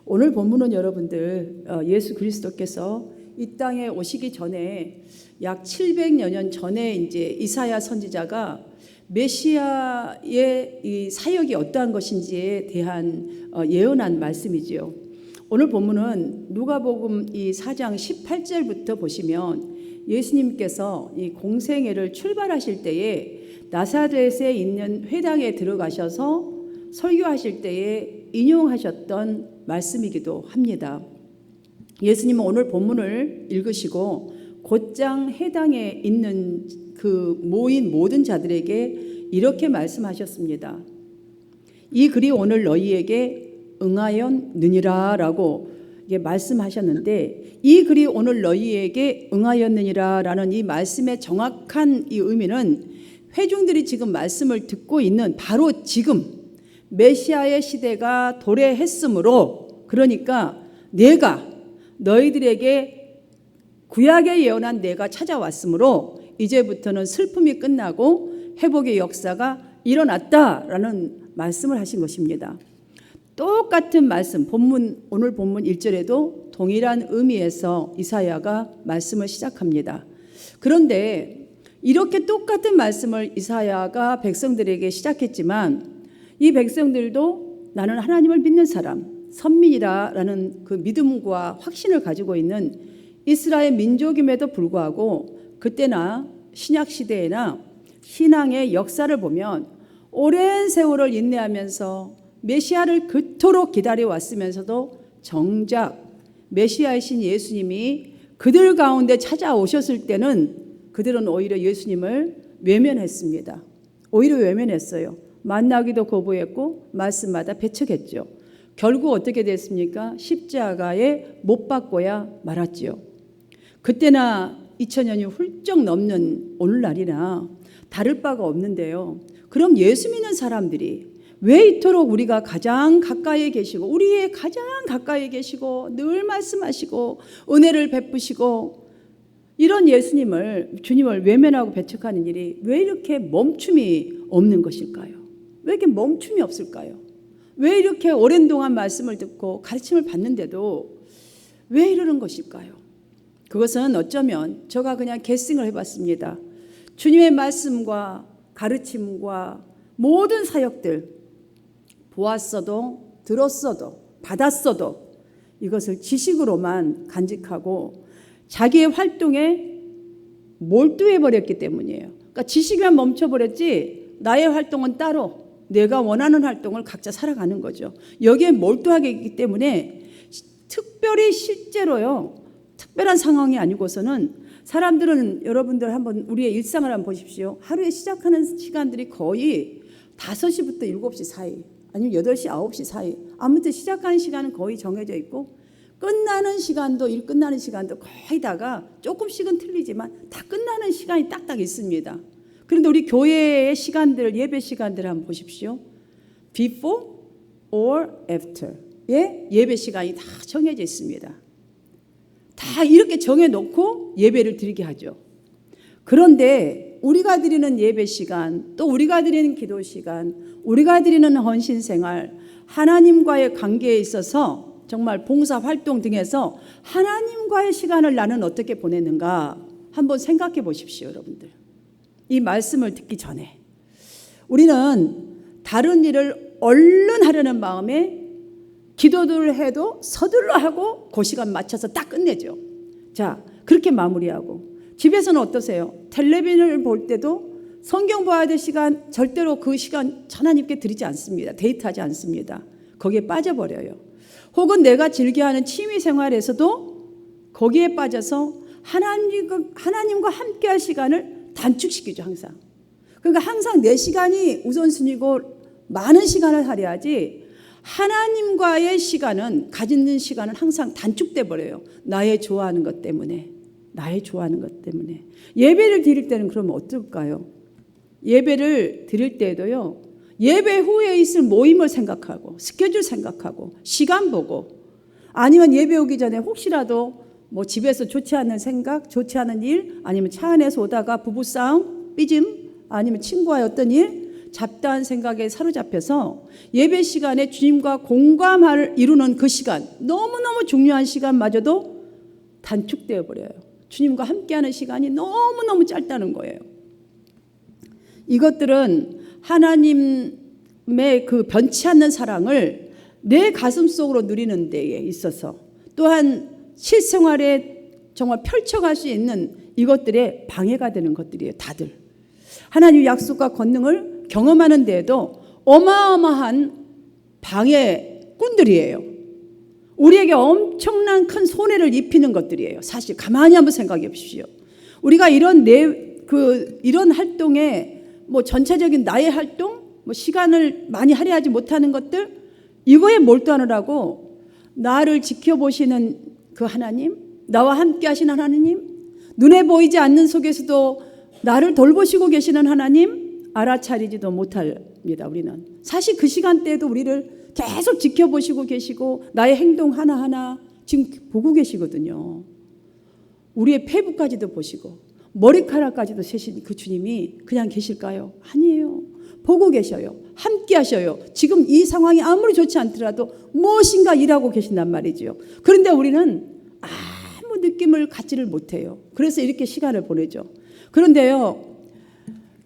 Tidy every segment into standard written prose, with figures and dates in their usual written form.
오늘 본문은 여러분들 예수 그리스도께서 이 땅에 오시기 전에 약 700여 년 전에 이제 이사야 선지자가 메시아의 이 사역이 어떠한 것인지에 대한 예언한 말씀이지요. 오늘 본문은 누가복음 이 4장 18절부터 보시면 예수님께서 이 공생애를 출발하실 때에 나사렛에 있는 회당에 들어가셔서 설교하실 때에 인용하셨던 말씀이기도 합니다. 예수님은 오늘 본문을 읽으시고 곧장 해당에 있는 그 모인 모든 자들에게 이렇게 말씀하셨습니다. 이 글이 오늘 너희에게 응하였느니라 라고 말씀하셨는데, 이 글이 오늘 너희에게 응하였느니라 라는 이 말씀의 정확한 이 의미는 회중들이 지금 말씀을 듣고 있는 바로 지금 메시아의 시대가 도래했으므로, 그러니까 내가 너희들에게 구약에 예언한 내가 찾아왔으므로 이제부터는 슬픔이 끝나고 회복의 역사가 일어났다라는 말씀을 하신 것입니다. 똑같은 말씀, 오늘 본문 1절에도 동일한 의미에서 이사야가 말씀을 시작합니다. 그런데 이렇게 똑같은 말씀을 이사야가 백성들에게 시작했지만 이 백성들도 나는 하나님을 믿는 사람, 선민이라는 그 믿음과 확신을 가지고 있는 이스라엘 민족임에도 불구하고 그때나 신약 시대에나 신앙의 역사를 보면 오랜 세월을 인내하면서 메시아를 그토록 기다려 왔으면서도 정작 메시아이신 예수님이 그들 가운데 찾아오셨을 때는 그들은 오히려 예수님을 외면했습니다. 오히려 외면했어요. 만나기도 거부했고 말씀마다 배척했죠. 결국 어떻게 됐습니까? 십자가에 못 박고야 말았지요. 그때나 2000년이 훌쩍 넘는 오늘날이나 다를 바가 없는데요. 그럼 예수 믿는 사람들이 왜 이토록 우리가 가장 가까이에 계시고 우리의 가장 가까이에 계시고 늘 말씀하시고 은혜를 베푸시고 이런 주님을 외면하고 배척하는 일이 왜 이렇게 멈춤이 없는 것일까요? 왜 이렇게 멈춤이 없을까요? 왜 이렇게 오랜 동안 말씀을 듣고 가르침을 받는데도 왜 이러는 것일까요? 그것은 어쩌면 제가 그냥 게싱을 해봤습니다. 주님의 말씀과 가르침과 모든 사역들 보았어도 들었어도 받았어도 이것을 지식으로만 간직하고 자기의 활동에 몰두해버렸기 때문이에요. 그러니까 지식만 멈춰버렸지 나의 활동은 따로 내가 원하는 활동을 각자 살아가는 거죠. 여기에 몰두하게 있기 때문에 특별히 실제로요. 특별한 상황이 아니고서는 사람들은 여러분들 한번 우리의 일상을 한번 보십시오. 하루에 시작하는 시간들이 거의 5시부터 7시 사이 아니면 8시, 9시 사이 아무튼 시작하는 시간은 거의 정해져 있고 끝나는 시간도 일 끝나는 시간도 거의 다가 조금씩은 틀리지만 다 끝나는 시간이 딱딱 있습니다. 그런데 우리 교회의 시간들 예배 시간들을 한번 보십시오. Before or after 예배 시간이 다 정해져 있습니다. 다 이렇게 정해놓고 예배를 드리게 하죠. 그런데 우리가 드리는 예배 시간 또 우리가 드리는 기도 시간 우리가 드리는 헌신 생활 하나님과의 관계에 있어서 정말 봉사 활동 등에서 하나님과의 시간을 나는 어떻게 보내는가 한번 생각해 보십시오. 여러분들 이 말씀을 듣기 전에 우리는 다른 일을 얼른 하려는 마음에 기도를 해도 서둘러 하고 그 시간 맞춰서 딱 끝내죠. 자, 그렇게 마무리하고 집에서는 어떠세요? 텔레비전을 볼 때도 성경 봐야 될 시간 절대로 그 시간 하나님께 드리지 않습니다. 데이트하지 않습니다. 거기에 빠져버려요. 혹은 내가 즐겨하는 취미 생활에서도 거기에 빠져서 하나님과 함께할 시간을 단축시키죠. 항상. 그러니까 항상 내 시간이 우선순위고 많은 시간을 할애하지 하나님과의 시간은 가지는 시간은 항상 단축돼 버려요. 나의 좋아하는 것 때문에. 예배를 드릴 때는 그러면 어떨까요? 예배를 드릴 때에도요. 예배 후에 있을 모임을 생각하고 스케줄 생각하고 시간 보고 아니면 예배 오기 전에 혹시라도 뭐 집에서 좋지 않은 생각, 좋지 않은 일 아니면 차 안에서 오다가 부부싸움, 삐짐 아니면 친구와의 어떤 일 잡다한 생각에 사로잡혀서 예배 시간에 주님과 공감을 이루는 그 시간, 너무너무 중요한 시간마저도 단축되어 버려요. 주님과 함께하는 시간이 너무너무 짧다는 거예요. 이것들은 하나님의 그 변치 않는 사랑을 내 가슴 속으로 누리는 데에 있어서 또한 실생활에 정말 펼쳐갈 수 있는 이것들에 방해가 되는 것들이에요. 다들 하나님의 약속과 권능을 경험하는 데에도 어마어마한 방해꾼들이에요. 우리에게 엄청난 큰 손해를 입히는 것들이에요. 사실 가만히 한번 생각해 보십시오. 우리가 이런 활동에 뭐 전체적인 나의 활동, 뭐 시간을 많이 할애하지 못하는 것들, 이거에 몰두하느라고 나를 지켜보시는 그 하나님, 나와 함께 하시는 하나님, 눈에 보이지 않는 속에서도 나를 돌보시고 계시는 하나님 알아차리지도 못합니다. 우리는 사실 그 시간대에도 우리를 계속 지켜보시고 계시고 나의 행동 하나하나 지금 보고 계시거든요. 우리의 페이북까지도 보시고 머리카락까지도 세신 그 주님이 그냥 계실까요? 아니에요. 보고 계셔요. 함께 하셔요. 지금 이 상황이 아무리 좋지 않더라도 무엇인가 일하고 계신단 말이죠. 그런데 우리는 아무 느낌을 갖지를 못해요. 그래서 이렇게 시간을 보내죠. 그런데요,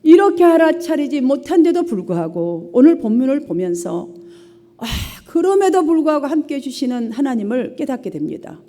이렇게 알아차리지 못한데도 불구하고 오늘 본문을 보면서 그럼에도 불구하고 함께 해주시는 하나님을 깨닫게 됩니다.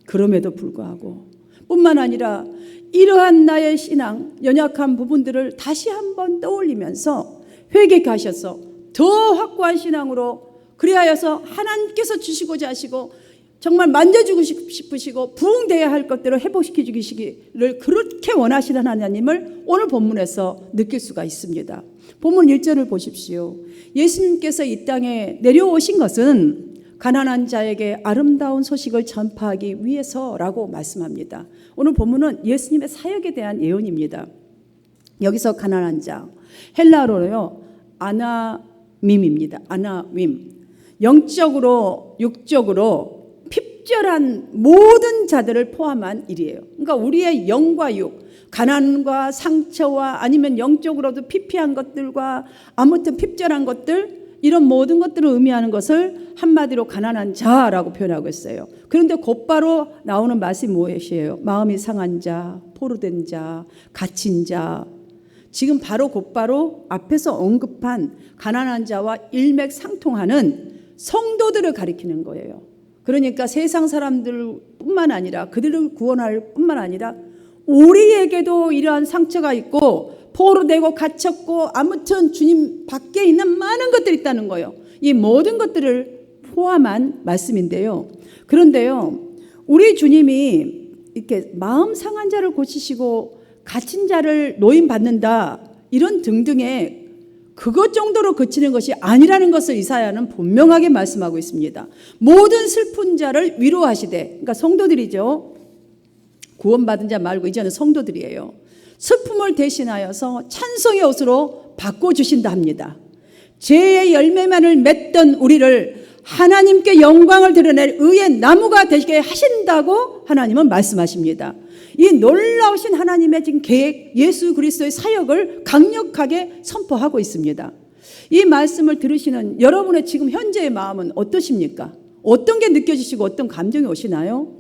그럼에도 불구하고 뿐만 아니라 이러한 나의 신앙 연약한 부분들을 다시 한번 떠올리면서 회개하셔서 더 확고한 신앙으로 그리하여서 하나님께서 주시고자 하시고 정말 만져주고 싶으시고 부응돼야 할 것들을 회복시켜 주시기를 그렇게 원하시는 하나님을 오늘 본문에서 느낄 수가 있습니다. 본문 1절을 보십시오. 예수님께서 이 땅에 내려오신 것은 가난한 자에게 아름다운 소식을 전파하기 위해서라고 말씀합니다. 오늘 본문은 예수님의 사역에 대한 예언입니다. 여기서 가난한 자, 헬라어로요 아나밈입니다. 아나밈. 영적으로 육적으로 핍절한 모든 자들을 포함한 일이에요. 그러니까 우리의 영과 육, 가난과 상처와 아니면 영적으로도 피폐한 것들과 아무튼 핍절한 것들, 이런 모든 것들을 의미하는 것을 한마디로 가난한 자라고 표현하고 있어요. 그런데 곧바로 나오는 말씀이 무엇이에요? 마음이 상한 자, 포로된 자, 갇힌 자. 지금 바로 곧바로 앞에서 언급한 가난한 자와 일맥상통하는 성도들을 가리키는 거예요. 그러니까 세상 사람들뿐만 아니라 그들을 구원할 뿐만 아니라 우리에게도 이러한 상처가 있고 포로되고 갇혔고 아무튼 주님 밖에 있는 많은 것들이 있다는 거예요. 이 모든 것들을 포함한 말씀인데요. 그런데요, 우리 주님이 이렇게 마음 상한 자를 고치시고 갇힌 자를 노임받는다 이런 등등의 그것 정도로 그치는 것이 아니라는 것을 이사야는 분명하게 말씀하고 있습니다. 모든 슬픈 자를 위로하시되, 그러니까 성도들이죠. 구원받은 자 말고 이제는 성도들이에요. 슬픔을 대신하여서 찬송의 옷으로 바꿔주신다 합니다. 죄의 열매만을 맺던 우리를 하나님께 영광을 드러낼 의의 나무가 되게 하신다고 하나님은 말씀하십니다. 이 놀라우신 하나님의 지금 계획, 예수 그리스도의 사역을 강력하게 선포하고 있습니다. 이 말씀을 들으시는 여러분의 지금 현재의 마음은 어떠십니까? 어떤 게 느껴지시고 어떤 감정이 오시나요?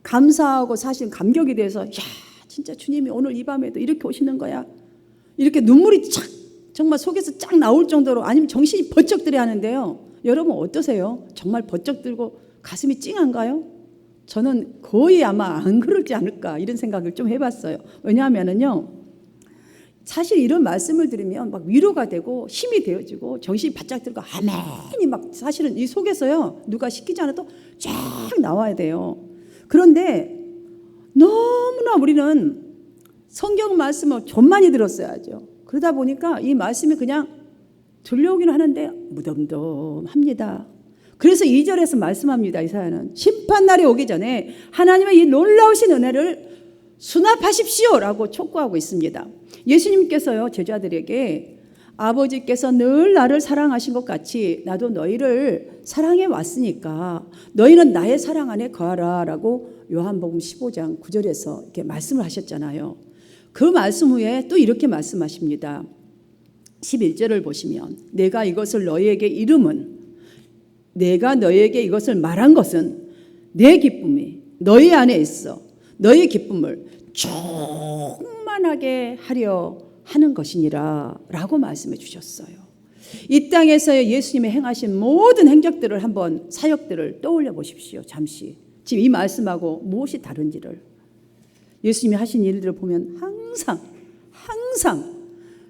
감사하고 사실 감격이 돼서 진짜 주님이 오늘 이 밤에도 이렇게 오시는 거야. 이렇게 눈물이 정말 속에서 쫙 나올 정도로, 아니면 정신이 번쩍 들어야 하는데요. 여러분 어떠세요? 정말 번쩍 들고 가슴이 찡한가요? 저는 거의 아마 안 그러지 않을까 이런 생각을 좀 해봤어요. 왜냐하면요, 사실 이런 말씀을 들으면 막 위로가 되고 힘이 되어지고 정신이 바짝 들고 아멘이 막 사실은 이 속에서요 누가 시키지 않아도 쫙 나와야 돼요. 그런데 너무나 우리는 성경 말씀을 좀 많이 들었어야죠. 그러다 보니까 이 말씀이 그냥 들려오기는 하는데 무덤덤합니다. 그래서 2절에서 말씀합니다. 이사야는 심판날이 오기 전에 하나님의 이 놀라우신 은혜를 수납하십시오라고 촉구하고 있습니다. 예수님께서요 제자들에게 아버지께서 늘 나를 사랑하신 것 같이 나도 너희를 사랑해 왔으니까 너희는 나의 사랑 안에 거하라 라고 요한복음 15장 9절에서 이렇게 말씀을 하셨잖아요. 그 말씀 후에 또 이렇게 말씀하십니다. 11절을 보시면 내가 이것을 너희에게 이름은 내가 너희에게 이것을 말한 것은 내 기쁨이 너희 안에 있어 너희 기쁨을 충만하게 하려 하는 것이니라 라고 말씀해 주셨어요. 이 땅에서의 예수님이 행하신 모든 행적들을 한번 사역들을 떠올려 보십시오. 잠시 지금 이 말씀하고 무엇이 다른지를. 예수님이 하신 일들을 보면 항상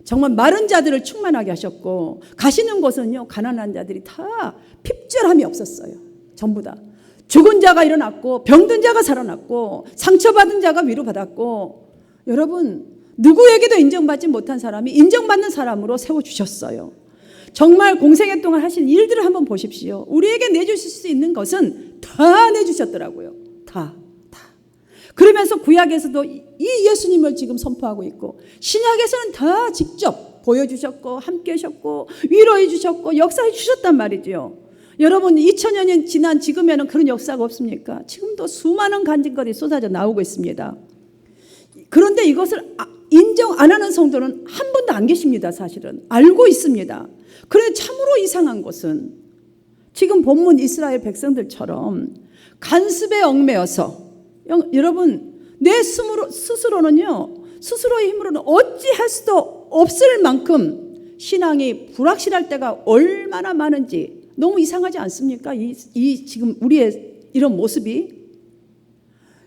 정말 마른 자들을 충만하게 하셨고 가시는 곳은요 가난한 자들이 다 핍절함이 없었어요. 전부 다 죽은 자가 일어났고 병든 자가 살아났고 상처받은 자가 위로받았고 여러분 누구에게도 인정받지 못한 사람이 인정받는 사람으로 세워주셨어요. 정말 공생애 동안 하신 일들을 한번 보십시오. 우리에게 내주실 수 있는 것은 다 내주셨더라고요. 다. 그러면서 구약에서도 이 예수님을 지금 선포하고 있고 신약에서는 다 직접 보여주셨고 함께 하셨고 위로해 주셨고 역사해 주셨단 말이죠. 여러분 2000여 년 지난 지금에는 그런 역사가 없습니까? 지금도 수많은 간증거리 쏟아져 나오고 있습니다. 그런데 이것을 인정 안 하는 성도는 한 분도 안 계십니다. 사실은 알고 있습니다. 그런데 참으로 이상한 것은 지금 본문 이스라엘 백성들처럼 간습에 얽매여서 여러분 내 스스로는요 스스로의 힘으로는 어찌할 수도 없을 만큼 신앙이 불확실할 때가 얼마나 많은지 너무 이상하지 않습니까? 이 지금 우리의 이런 모습이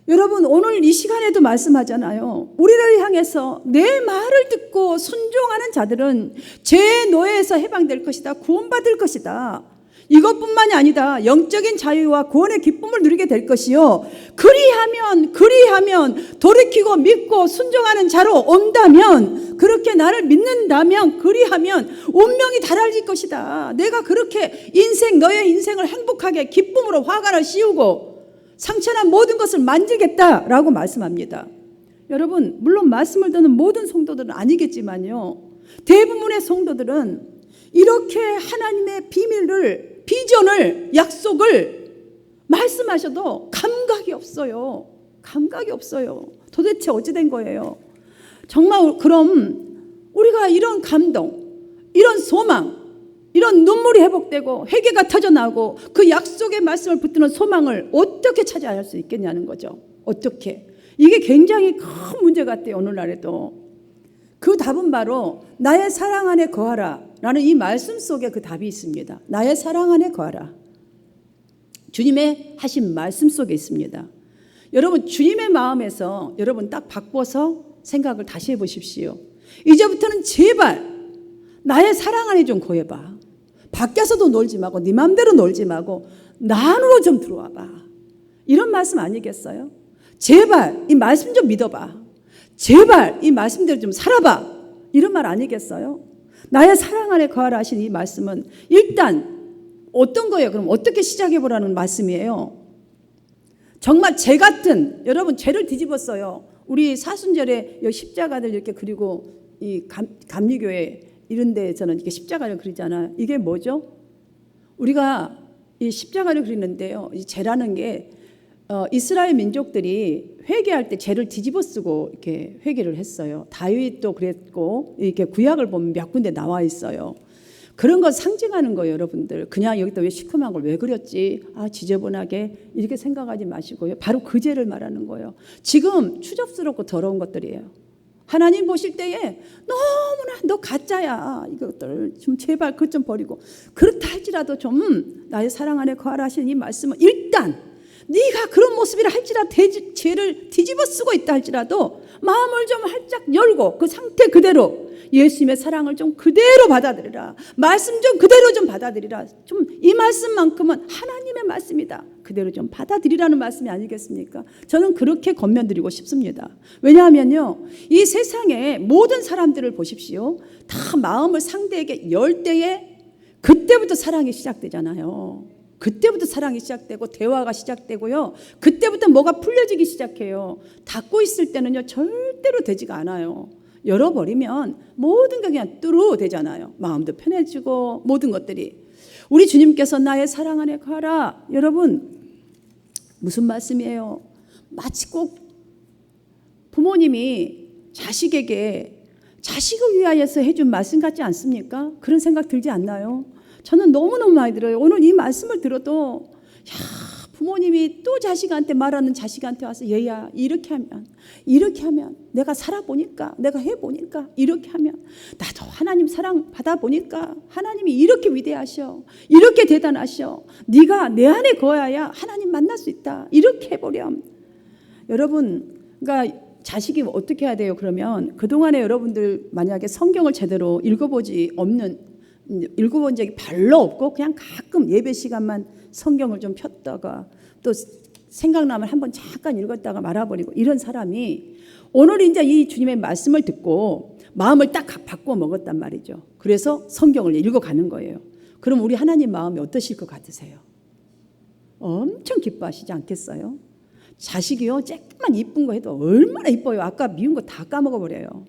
여러분 오늘 이 시간에도 말씀하잖아요. 우리를 향해서 내 말을 듣고 순종하는 자들은 죄의 노예에서 해방될 것이다. 구원받을 것이다. 이것뿐만이 아니다. 영적인 자유와 구원의 기쁨을 누리게 될 것이요. 그리하면 돌이키고 믿고 순종하는 자로 온다면 그렇게 나를 믿는다면 그리하면 운명이 달라질 것이다. 내가 그렇게 너의 인생을 행복하게 기쁨으로 화관을 씌우고 상처난 모든 것을 만지겠다라고 말씀합니다. 여러분 물론 말씀을 듣는 모든 성도들은 아니겠지만요. 대부분의 성도들은 이렇게 하나님의 비전을 약속을 말씀하셔도 감각이 없어요. 도대체 어찌 된 거예요? 정말 그럼 우리가 이런 감동, 이런 소망, 이런 눈물이 회복되고 회개가 터져나오고 그 약속의 말씀을 붙드는 소망을 어떻게 찾아야 할 수 있겠냐는 거죠. 어떻게? 이게 굉장히 큰 문제 같아요. 오늘날에도. 그 답은 바로 나의 사랑 안에 거하라 라는 이 말씀 속에 그 답이 있습니다. 나의 사랑 안에 거하라. 주님의 하신 말씀 속에 있습니다. 여러분 주님의 마음에서 여러분 딱 바꿔서 생각을 다시 해보십시오. 이제부터는 제발 나의 사랑 안에 좀 거해봐. 밖에서도 놀지 말고 네 맘대로 놀지 말고 나 안으로 좀 들어와봐. 이런 말씀 아니겠어요? 제발 이 말씀 좀 믿어봐. 제발 이 말씀대로 좀 살아봐. 이런 말 아니겠어요? 나의 사랑 안에 거하라 하신 이 말씀은 일단 어떤 거예요? 그럼 어떻게 시작해보라는 말씀이에요? 정말 죄 같은 여러분 죄를 뒤집었어요. 우리 사순절에 십자가를 이렇게 그리고 이 감리교회 이런 데에서는 이렇게 십자가를 그리잖아요. 이게 뭐죠? 우리가 이 십자가를 그리는데요. 이 죄라는 게 이스라엘 민족들이 회개할 때 죄를 뒤집어 쓰고 이렇게 회개를 했어요. 다윗도 그랬고 이렇게 구약을 보면 몇 군데 나와 있어요. 그런 걸 상징하는 거예요, 여러분들. 그냥 여기다 왜 시큼한 걸 왜 그렸지? 지저분하게 이렇게 생각하지 마시고요. 바로 그 죄를 말하는 거예요. 지금 추접스럽고 더러운 것들이에요. 하나님 보실 때에 너무나 너 가짜야. 이것들 좀 제발 그것 좀 버리고. 그렇다 할지라도 좀 나의 사랑 안에 거하라 하시는 이 말씀은 일단 네가 그런 모습이라 할지라도 죄를 뒤집어 쓰고 있다 할지라도 마음을 좀 활짝 열고 그 상태 그대로 예수님의 사랑을 좀 그대로 받아들이라. 말씀 좀 그대로 좀 받아들이라. 좀 이 말씀만큼은 하나님의 말씀이다. 그대로 좀 받아들이라는 말씀이 아니겠습니까? 저는 그렇게 권면드리고 싶습니다. 왜냐하면요. 이 세상의 모든 사람들을 보십시오. 다 마음을 상대에게 열 때에 그때부터 사랑이 시작되잖아요. 그때부터 사랑이 시작되고 대화가 시작되고요. 그때부터 뭐가 풀려지기 시작해요. 닫고 있을 때는요. 절대로 되지가 않아요. 열어버리면 모든 게 그냥 뚜루 되잖아요. 마음도 편해지고 모든 것들이. 우리 주님께서 나의 사랑 안에 거하라. 여러분 무슨 말씀이에요? 마치 꼭 부모님이 자식에게 자식을 위하여서 해준 말씀 같지 않습니까? 그런 생각 들지 않나요? 저는 너무너무 많이 들어요. 오늘 이 말씀을 들어도 부모님이 또 자식한테 말하는 자식한테 와서 얘야 이렇게 하면 내가 살아보니까 내가 해보니까 이렇게 하면 나도 하나님 사랑 받아보니까 하나님이 이렇게 위대하셔, 이렇게 대단하셔, 네가 내 안에 거해야 하나님 만날 수 있다, 이렇게 해보렴. 여러분, 그러니까 자식이 어떻게 해야 돼요? 그러면 그동안에 여러분들 만약에 성경을 제대로 읽어본 적이 별로 없고 그냥 가끔 예배 시간만 성경을 좀 폈다가 또 생각나면 한번 잠깐 읽었다가 말아버리고 이런 사람이 오늘 이제 이 주님의 말씀을 듣고 마음을 딱 바꾸어 먹었단 말이죠. 그래서 성경을 읽어가는 거예요. 그럼 우리 하나님 마음이 어떠실 것 같으세요? 엄청 기뻐하시지 않겠어요? 자식이요, 조금만 이쁜 거 해도 얼마나 이뻐요. 아까 미운 거 다 까먹어버려요.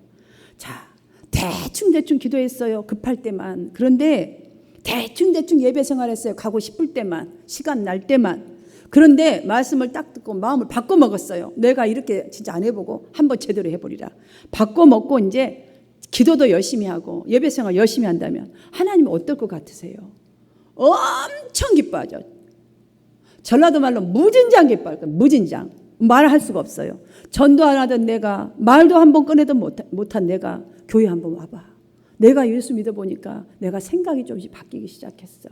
자, 대충 기도했어요. 급할 때만. 그런데 대충 예배 생활했어요. 가고 싶을 때만, 시간 날 때만. 그런데 말씀을 딱 듣고 마음을 바꿔 먹었어요. 내가 이렇게 진짜 안 해보고 한번 제대로 해보리라. 바꿔 먹고 이제 기도도 열심히 하고 예배 생활 열심히 한다면 하나님은 어떨 것 같으세요? 엄청 기뻐하죠. 전라도 말로 무진장 기뻐할 거예요. 무진장. 말할 수가 없어요. 전도 안 하던 내가, 말도 한번 꺼내도 못한 내가 교회 한번 와봐. 내가 예수 믿어보니까 내가 생각이 조금씩 바뀌기 시작했어.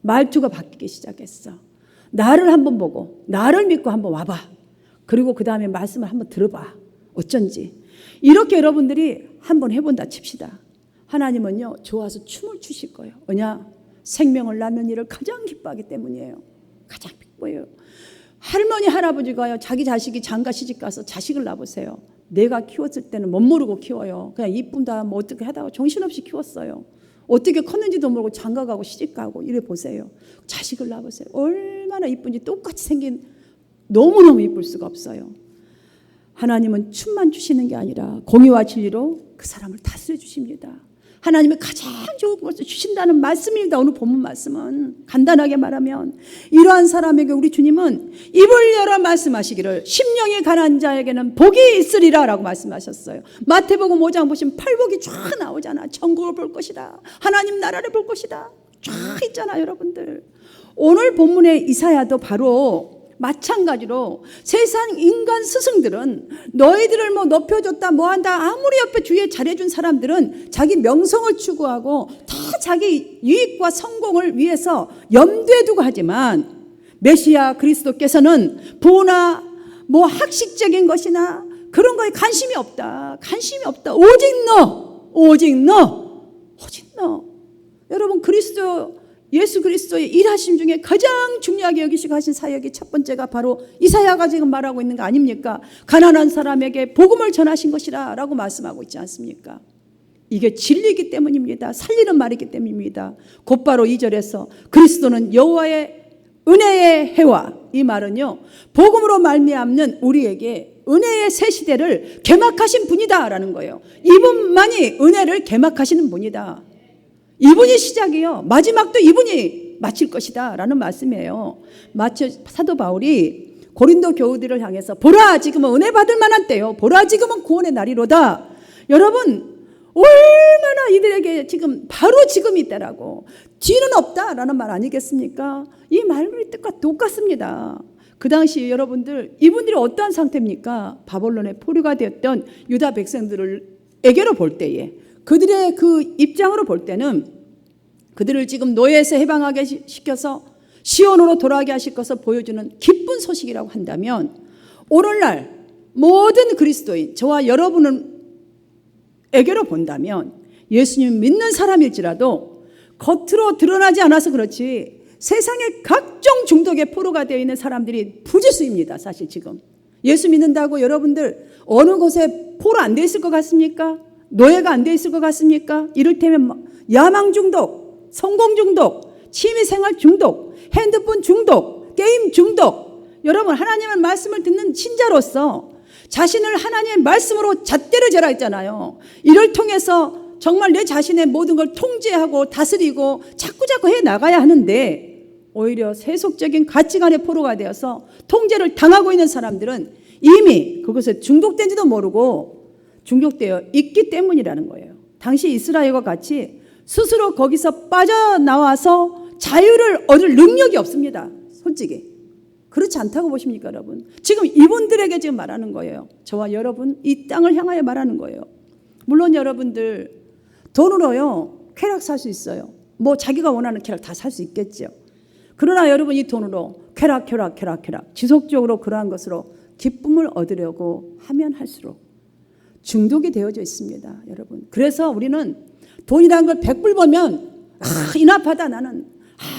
말투가 바뀌기 시작했어. 나를 한번 보고 나를 믿고 한번 와봐. 그리고 그 다음에 말씀을 한번 들어봐. 어쩐지. 이렇게 여러분들이 한번 해본다 칩시다. 하나님은요, 좋아서 춤을 추실 거예요. 왜냐? 생명을 낳는 일을 가장 기뻐하기 때문이에요. 가장 기뻐요. 할머니 할아버지가요, 자기 자식이 장가 시집 가서 자식을 낳아보세요. 내가 키웠을 때는 못 모르고 키워요. 그냥 이쁜다 뭐 어떻게 하다가 정신없이 키웠어요. 어떻게 컸는지도 모르고 장가 가고 시집 가고 이래 보세요. 자식을 낳아보세요. 얼마나 이쁜지. 똑같이 생긴, 너무너무 이쁠 수가 없어요. 하나님은 춤만 주시는 게 아니라 공의와 진리로 그 사람을 다스려 주십니다. 하나님이 가장 좋은 것을 주신다는 말씀입니다. 오늘 본문 말씀은 간단하게 말하면 이러한 사람에게 우리 주님은 입을 열어 말씀하시기를 심령이 가난한 자에게는 복이 있으리라 라고 말씀하셨어요. 마태복음 5장 보시면 팔복이 쫙 나오잖아. 천국을 볼 것이다, 하나님 나라를 볼 것이다, 쫙 있잖아. 여러분들, 오늘 본문의 이사야도 바로 마찬가지로 세상 인간 스승들은 너희들을 뭐 높여줬다 뭐한다 아무리 옆에 주위에 잘해준 사람들은 자기 명성을 추구하고 다 자기 유익과 성공을 위해서 염두에 두고 하지만 메시아 그리스도께서는 부나 뭐 학식적인 것이나 그런 거에 관심이 없다. 오직 너. 여러분, 예수 그리스도의 일하심 중에 가장 중요하게 여기시고 하신 사역이 첫 번째가 바로 이사야가 지금 말하고 있는 거 아닙니까? 가난한 사람에게 복음을 전하신 것이라 라고 말씀하고 있지 않습니까? 이게 진리이기 때문입니다. 살리는 말이기 때문입니다. 곧바로 2절에서 그리스도는 여호와의 은혜의 해와, 이 말은요, 복음으로 말미암는 우리에게 은혜의 새 시대를 개막하신 분이다 라는 거예요. 이분만이 은혜를 개막하시는 분이다. 이분이 시작이요, 마지막도 이분이 마칠 것이다 라는 말씀이에요. 마치 사도 바울이 고린도 교우들을 향해서 보라 지금은 은혜 받을 만한 때요, 보라 지금은 구원의 날이로다. 여러분, 얼마나 이들에게 지금 바로 지금이 때라고, 뒤는 없다라는 말 아니겠습니까? 이 말의 뜻과 똑같습니다. 그 당시 여러분들, 이분들이 어떠한 상태입니까? 바벨론의 포로가 되었던 유다 백성들에게로 볼 때에, 그들의 그 입장으로 볼 때는 그들을 지금 노예에서 해방하게 시켜서 시온으로 돌아가게 하실 것을 보여주는 기쁜 소식이라고 한다면, 오늘날 모든 그리스도인 저와 여러분에게로 본다면 예수님 믿는 사람일지라도 겉으로 드러나지 않아서 그렇지 세상의 각종 중독의 포로가 되어 있는 사람들이 부지수입니다. 사실 지금 예수 믿는다고 여러분들 어느 곳에 포로 안 돼 있을 것 같습니까? 노예가 안 돼 있을 것 같습니까? 이를테면 야망 중독, 성공 중독, 취미생활 중독, 핸드폰 중독, 게임 중독. 여러분, 하나님의 말씀을 듣는 신자로서 자신을 하나님의 말씀으로 잣대를 재라 했잖아요. 이를 통해서 정말 내 자신의 모든 걸 통제하고 다스리고 자꾸자꾸 해나가야 하는데, 오히려 세속적인 가치관의 포로가 되어서 통제를 당하고 있는 사람들은 이미 그것에 중독된지도 모르고 중독되어 있기 때문이라는 거예요. 당시 이스라엘과 같이 스스로 거기서 빠져나와서 자유를 얻을 능력이 없습니다. 솔직히. 그렇지 않다고 보십니까, 여러분? 지금 이분들에게 지금 말하는 거예요. 저와 여러분, 이 땅을 향하여 말하는 거예요. 물론 여러분들 돈으로요, 쾌락 살 수 있어요. 뭐 자기가 원하는 쾌락 다 살 수 있겠죠. 그러나 여러분, 이 돈으로 쾌락 지속적으로 그러한 것으로 기쁨을 얻으려고 하면 할수록 중독이 되어져 있습니다, 여러분. 그래서 우리는 돈이라는 걸 100불 벌면 인합하다 나는.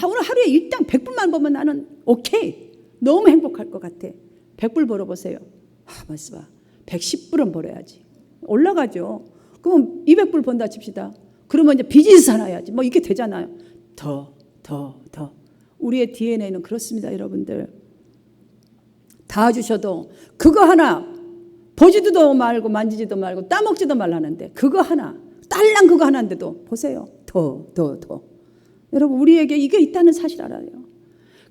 오늘 하루에 일당 100불만 벌면 나는 오케이. 너무 행복할 것 같아. 100불 벌어보세요. 말씀 봐. 110불은 벌어야지. 올라가죠. 그럼 200불 번다 칩시다. 그러면 이제 비즈니스 하나 해야지. 뭐 이게 되잖아요. 더. 우리의 DNA는 그렇습니다, 여러분들. 다 주셔도 그거 하나 보지도 말고 만지지도 말고 따먹지도 말라는데 그거 하나, 딸랑 그거 하나인데도 보세요. 더. 여러분, 우리에게 이게 있다는 사실 알아요.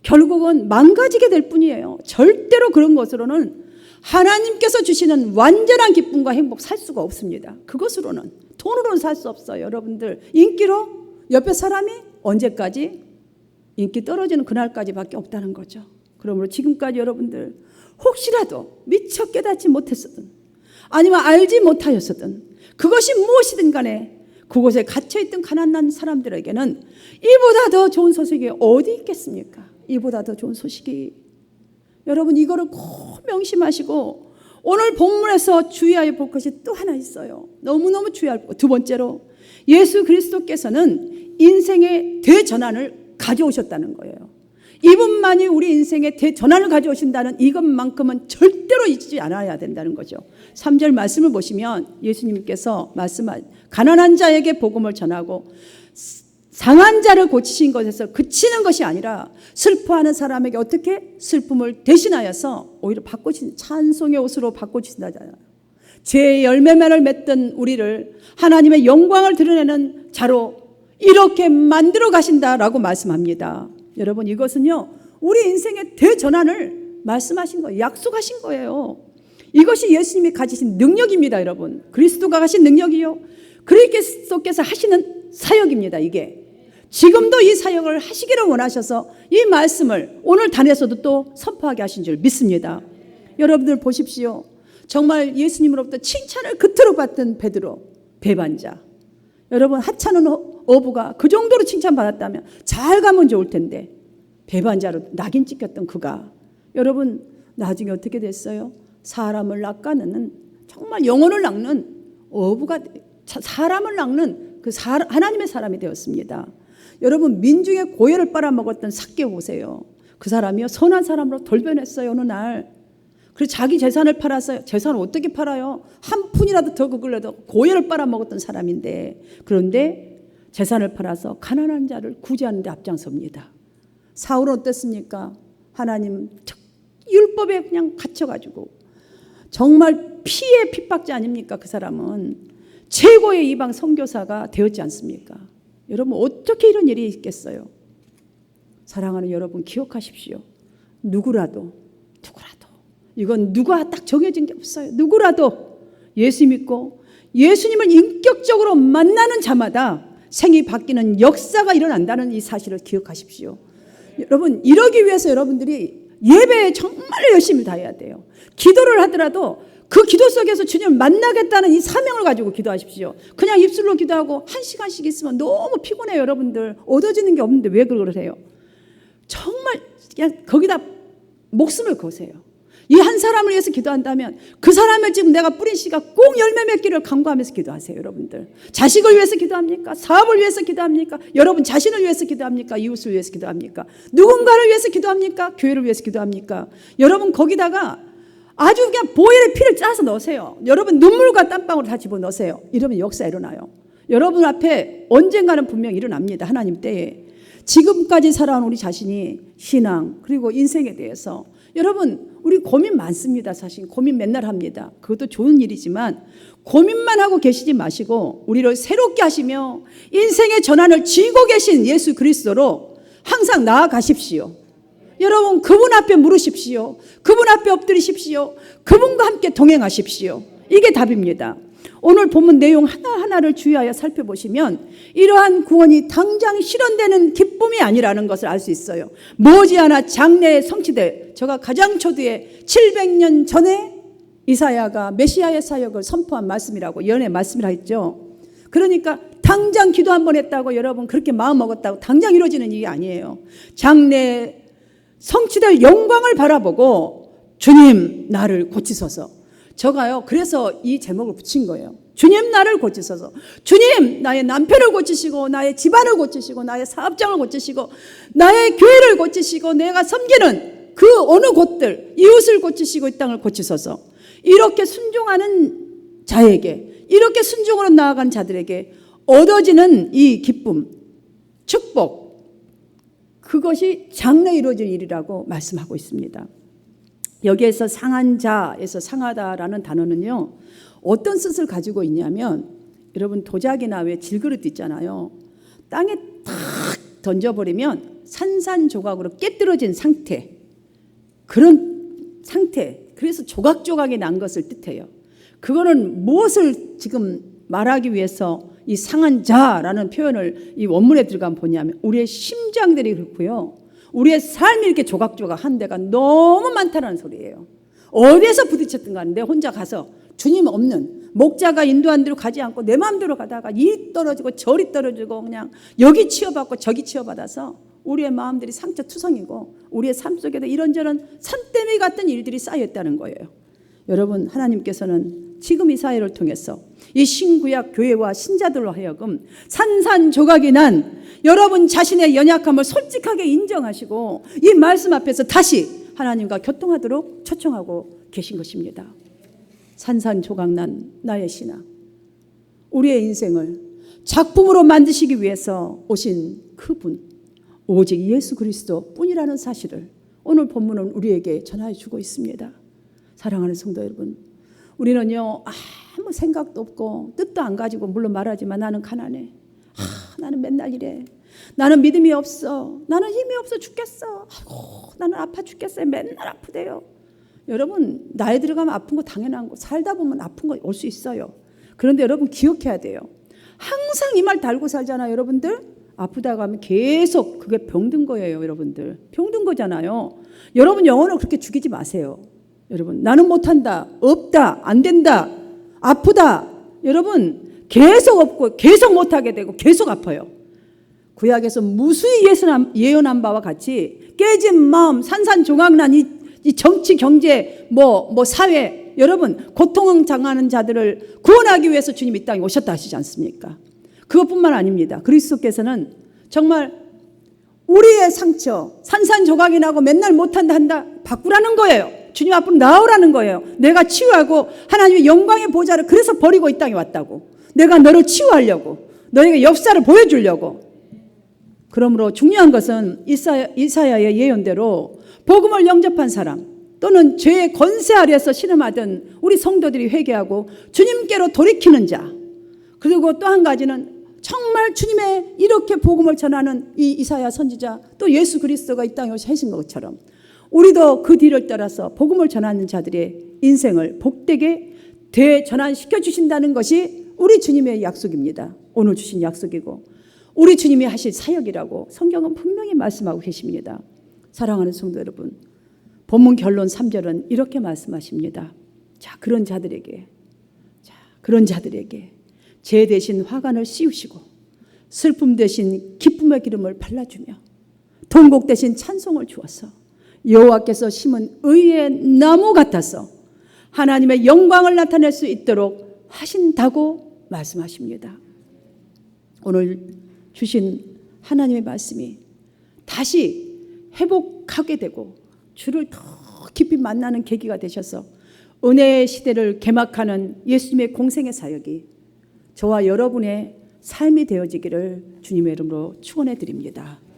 결국은 망가지게 될 뿐이에요. 절대로 그런 것으로는 하나님께서 주시는 완전한 기쁨과 행복 살 수가 없습니다. 그것으로는, 돈으로는 살 수 없어요. 여러분들, 인기로 옆에 사람이 언제까지 인기 떨어지는 그날까지밖에 없다는 거죠. 그러므로 지금까지 여러분들 혹시라도 미처 깨닫지 못했었든 아니면 알지 못하였었든 그것이 무엇이든 간에 그곳에 갇혀있던 가난한 사람들에게는 이보다 더 좋은 소식이 어디 있겠습니까? 이보다 더 좋은 소식이. 여러분, 이거를 꼭 명심하시고 오늘 본문에서 주의하여 볼 것이 또 하나 있어요. 너무너무 주의할 것. 두 번째로, 예수 그리스도께서는 인생의 대전환을 가져오셨다는 거예요. 이분만이 우리 인생의 대전환을 가져오신다는 이것만큼은 절대로 잊지 않아야 된다는 거죠. 3절 말씀을 보시면 예수님께서 가난한 자에게 복음을 전하고 상한 자를 고치신 것에서 그치는 것이 아니라 슬퍼하는 사람에게 어떻게 슬픔을 대신하여서 오히려 바꾸신, 찬송의 옷으로 바꿔주신다잖아요. 죄의 열매만을 맺던 우리를 하나님의 영광을 드러내는 자로 이렇게 만들어 가신다라고 말씀합니다. 여러분, 이것은요, 우리 인생의 대전환을 말씀하신 거예요. 약속하신 거예요. 이것이 예수님이 가지신 능력입니다, 여러분. 그리스도가 가신 능력이요, 그리스도께서 하시는 사역입니다. 이게 지금도 이 사역을 하시기를 원하셔서 이 말씀을 오늘 단에서도 또 선포하게 하신 줄 믿습니다. 여러분들 보십시오. 정말 예수님으로부터 칭찬을 그토록 받던 베드로, 배반자. 여러분, 하찮은 어부가 그 정도로 칭찬받았다면 잘 가면 좋을 텐데 배반자로 낙인 찍혔던 그가 여러분 나중에 어떻게 됐어요? 사람을 낚아내는, 정말 영혼을 낚는 어부가, 사람을 낚는 그 하나님의 사람이 되었습니다. 여러분, 민중의 고열을 빨아먹었던 삭개오 보세요. 그 사람이요, 선한 사람으로 돌변했어요. 어느 날. 그래서 자기 재산을 팔았어요. 재산을 어떻게 팔아요? 한 푼이라도 더 그걸려도 고열을 빨아먹었던 사람인데, 그런데 재산을 팔아서 가난한 자를 구제하는 데 앞장섭니다. 사울은 어땠습니까? 하나님 율법에 그냥 갇혀가지고 정말 피의 핍박자 아닙니까? 그 사람은 최고의 이방 선교사가 되었지 않습니까? 여러분, 어떻게 이런 일이 있겠어요? 사랑하는 여러분, 기억하십시오. 누구라도 이건 누가 딱 정해진 게 없어요. 누구라도 예수 믿고 예수님을 인격적으로 만나는 자마다 생이 바뀌는 역사가 일어난다는 이 사실을 기억하십시오. 여러분, 이러기 위해서 여러분들이 예배에 정말 열심히 다해야 돼요. 기도를 하더라도 그 기도 속에서 주님을 만나겠다는 이 사명을 가지고 기도하십시오. 그냥 입술로 기도하고 1시간씩 있으면 너무 피곤해요. 여러분들 얻어지는 게 없는데 왜 그러세요? 정말 그냥 거기다 목숨을 거세요. 이 한 사람을 위해서 기도한다면 그 사람을 지금 내가 뿌린 씨가 꼭 열매 맺기를 간구하면서 기도하세요. 여러분들, 자식을 위해서 기도합니까? 사업을 위해서 기도합니까? 여러분 자신을 위해서 기도합니까? 이웃을 위해서 기도합니까? 누군가를 위해서 기도합니까? 교회를 위해서 기도합니까? 여러분, 거기다가 아주 그냥 보혈의 피를 짜서 넣으세요. 여러분, 눈물과 땀방울을 다 집어넣으세요. 이러면 역사 일어나요. 여러분 앞에 언젠가는 분명히 일어납니다. 하나님 때에. 지금까지 살아온 우리 자신이 신앙 그리고 인생에 대해서, 여러분, 우리 고민 많습니다. 사실 고민 맨날 합니다. 그것도 좋은 일이지만 고민만 하고 계시지 마시고 우리를 새롭게 하시며 인생의 전환을 쥐고 계신 예수 그리스도로 항상 나아가십시오. 여러분, 그분 앞에 물으십시오. 그분 앞에 엎드리십시오. 그분과 함께 동행하십시오. 이게 답입니다. 오늘 본문 내용 하나하나를 주의하여 살펴보시면 이러한 구원이 당장 실현되는 기쁨이 아니라는 것을 알 수 있어요. 머지않아 장래에 성취될, 제가 가장 초두에 700년 전에 이사야가 메시아의 사역을 선포한 말씀이라고 예언의 말씀이라 했죠. 그러니까 당장 기도 한 번 했다고 여러분 그렇게 마음 먹었다고 당장 이루어지는 일이 아니에요. 장래에 성취될 영광을 바라보고 주님 나를 고치소서. 저가요 그래서 이 제목을 붙인 거예요. 주님 나를 고치소서. 주님 나의 남편을 고치시고 나의 집안을 고치시고 나의 사업장을 고치시고 나의 교회를 고치시고 내가 섬기는 그 어느 곳들 이웃을 고치시고 이 땅을 고치소서. 이렇게 순종하는 자에게, 이렇게 순종으로 나아간 자들에게 얻어지는 이 기쁨, 축복, 그것이 장래에 이루어질 일이라고 말씀하고 있습니다. 여기에서 상한 자에서 상하다라는 단어는요, 어떤 뜻을 가지고 있냐면, 여러분 도자기나 왜 질그릇 있잖아요. 땅에 탁 던져버리면 산산조각으로 깨뜨려진 상태, 그런 상태, 그래서 조각조각이 난 것을 뜻해요. 그거는 무엇을 지금 말하기 위해서 이 상한 자라는 표현을 이 원문에 들어가면 보냐면 우리의 심장들이 그렇고요. 우리의 삶이 이렇게 조각조각한 데가 너무 많다는 소리예요. 어디에서 부딪혔든 간에 내 혼자 가서 주님 없는 목자가 인도한 대로 가지 않고 내 마음대로 가다가 이 떨어지고 저리 떨어지고 그냥 여기 치여받고 저기 치여받아서 우리의 마음들이 상처투성이고 우리의 삶 속에도 이런저런 산더미 같은 일들이 쌓여있다는 거예요. 여러분 하나님께서는 지금 이 사회를 통해서 이 신구약 교회와 신자들로 하여금 산산조각이 난 여러분 자신의 연약함을 솔직하게 인정하시고 이 말씀 앞에서 다시 하나님과 교통하도록 초청하고 계신 것입니다. 산산조각 난 나의 신앙, 우리의 인생을 작품으로 만드시기 위해서 오신 그분 오직 예수 그리스도 뿐이라는 사실을 오늘 본문은 우리에게 전하여 주고 있습니다. 사랑하는 성도 여러분, 우리는요 아무 생각도 없고 뜻도 안 가지고 물론 말하지만 나는 가난해, 나는 맨날 이래, 나는 믿음이 없어, 나는 힘이 없어 죽겠어, 아이고 나는 아파 죽겠어요, 맨날 아프대요. 여러분 나이 들어가면 아픈 거 당연한 거, 살다 보면 아픈 거 올 수 있어요. 그런데 여러분 기억해야 돼요. 항상 이 말 달고 살잖아요. 여러분들 아프다고 하면 계속 그게 병든 거예요. 여러분들 병든 거잖아요. 여러분 영혼을 그렇게 죽이지 마세요. 여러분 나는 못한다, 없다, 안 된다, 아프다, 여러분 계속 없고 계속 못하게 되고 계속 아파요. 구약에서 무수히 예언한 바와 같이 깨진 마음, 산산조각난 이 정치, 경제, 사회, 여러분 고통을 당하는 자들을 구원하기 위해서 주님이 이 땅에 오셨다 하시지 않습니까? 그것뿐만 아닙니다. 그리스도께서는 정말 우리의 상처, 산산조각이 나고 맨날 못한다 한다 바꾸라는 거예요. 주님 앞으로 나오라는 거예요. 내가 치유하고 하나님의 영광의 보좌를 그래서 버리고 이 땅에 왔다고. 내가 너를 치유하려고, 너에게 역사를 보여주려고. 그러므로 중요한 것은 이사야의 예언대로 복음을 영접한 사람 또는 죄의 권세 아래에서 신음하던 우리 성도들이 회개하고 주님께로 돌이키는 자, 그리고 또 한 가지는 정말 주님의 이렇게 복음을 전하는 이 이사야 선지자 또 예수 그리스도가 이 땅에 오신 것처럼 우리도 그 뒤를 따라서 복음을 전하는 자들의 인생을 복되게 대전환시켜 주신다는 것이 우리 주님의 약속입니다. 오늘 주신 약속이고 우리 주님이 하실 사역이라고 성경은 분명히 말씀하고 계십니다. 사랑하는 성도 여러분, 본문 결론 3절은 이렇게 말씀하십니다. 그런 자들에게 죄 대신 화관을 씌우시고 슬픔 대신 기쁨의 기름을 발라주며 통곡 대신 찬송을 주어서 여호와께서 심은 의의 나무 같아서 하나님의 영광을 나타낼 수 있도록 하신다고 말씀하십니다. 오늘 주신 하나님의 말씀이 다시 회복하게 되고 주를 더 깊이 만나는 계기가 되셔서 은혜의 시대를 개막하는 예수님의 공생의 사역이 저와 여러분의 삶이 되어지기를 주님의 이름으로 축원해 드립니다.